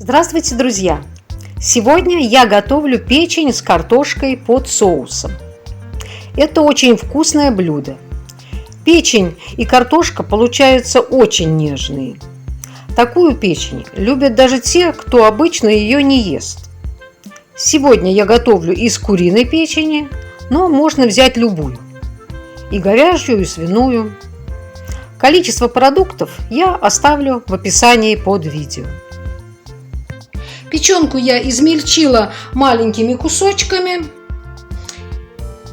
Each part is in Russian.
Здравствуйте, друзья! Сегодня я готовлю печень с картошкой под соусом. Это очень вкусное блюдо. Печень и картошка получаются очень нежные. Такую печень любят даже те, кто обычно ее не ест. Сегодня я готовлю из куриной печени, но можно взять любую. И говяжью, и свиную. Количество продуктов я оставлю в описании под видео. Печенку я измельчила маленькими кусочками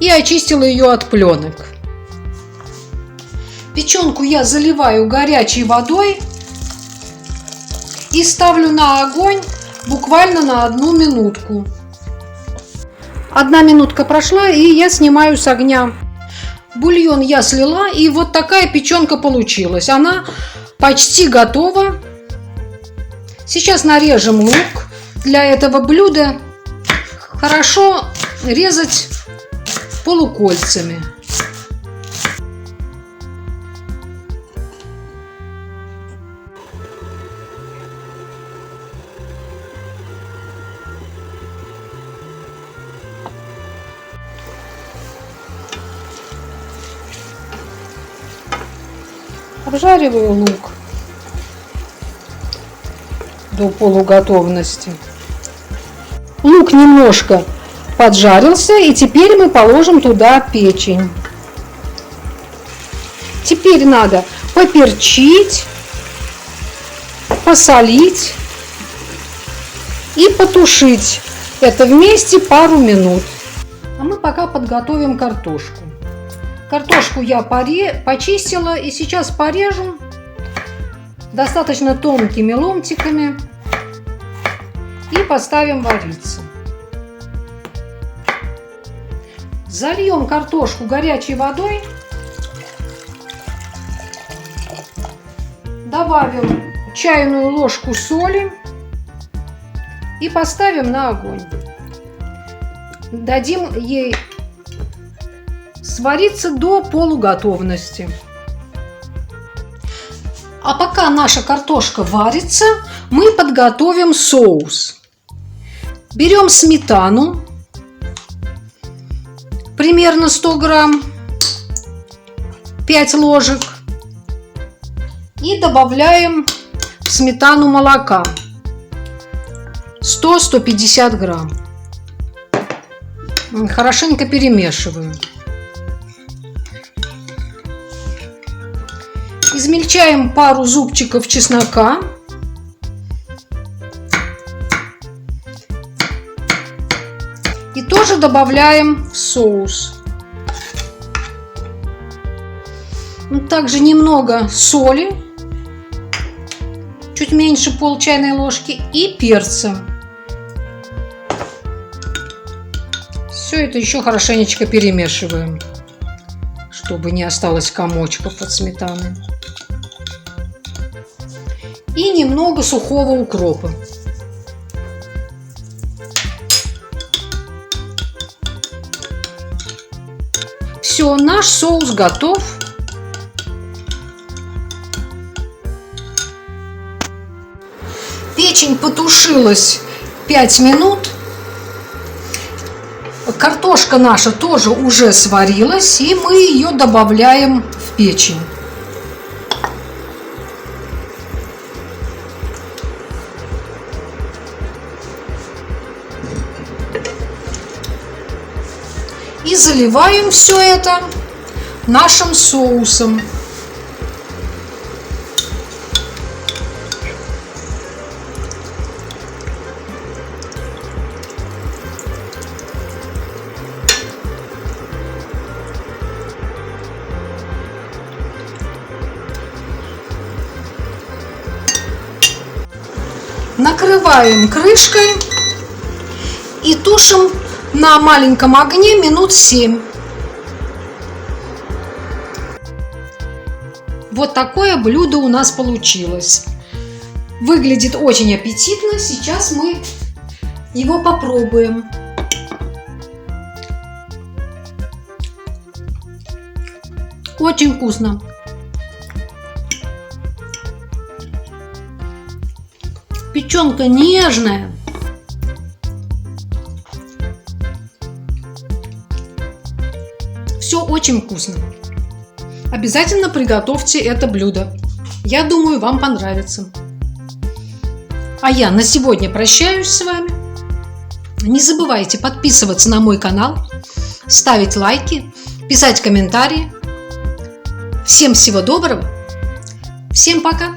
и очистила ее от пленок. Печенку я заливаю горячей водой и ставлю на огонь буквально на 1 минутку. 1 минутка прошла, и я снимаю с огня. Бульон я слила, и вот такая печенка получилась. Она почти готова. Сейчас нарежем лук. Для этого блюда хорошо резать полукольцами. Обжариваю лук до полуготовности. Лук немножко поджарился, и теперь мы положим туда печень. Теперь надо поперчить, посолить и потушить это вместе пару минут. А мы пока подготовим картошку. Картошку я почистила и сейчас порежу достаточно тонкими ломтиками и поставим вариться. Зальем картошку горячей водой, добавим чайную ложку соли и поставим на огонь. Дадим ей свариться до полуготовности. А пока наша картошка варится, мы подготовим соус. Берем сметану, примерно 100 грамм, 5 ложек, и добавляем в сметану молока 100-150 грамм. Хорошенько перемешиваю. Измельчаем пару зубчиков чеснока. И тоже добавляем в соус. Также немного соли, чуть меньше пол чайной ложки, и перца. Все это еще хорошенечко перемешиваем, чтобы не осталось комочков от сметаны. И немного сухого укропа. Все, наш соус готов. Печень потушилась 5 минут. Картошка наша тоже уже сварилась, и мы ее добавляем в печень. И заливаем все это нашим соусом. Накрываем крышкой и тушим на маленьком огне минут 7. Вот такое блюдо у нас получилось. Выглядит очень аппетитно. Сейчас мы его попробуем. Очень вкусно. Печенка Печенка нежная. Все очень вкусно. Обязательно приготовьте это блюдо. Я думаю, вам понравится. А я на сегодня прощаюсь с вами. Не забывайте подписываться на мой канал, ставить лайки, писать комментарии. Всем всего доброго. Всем пока.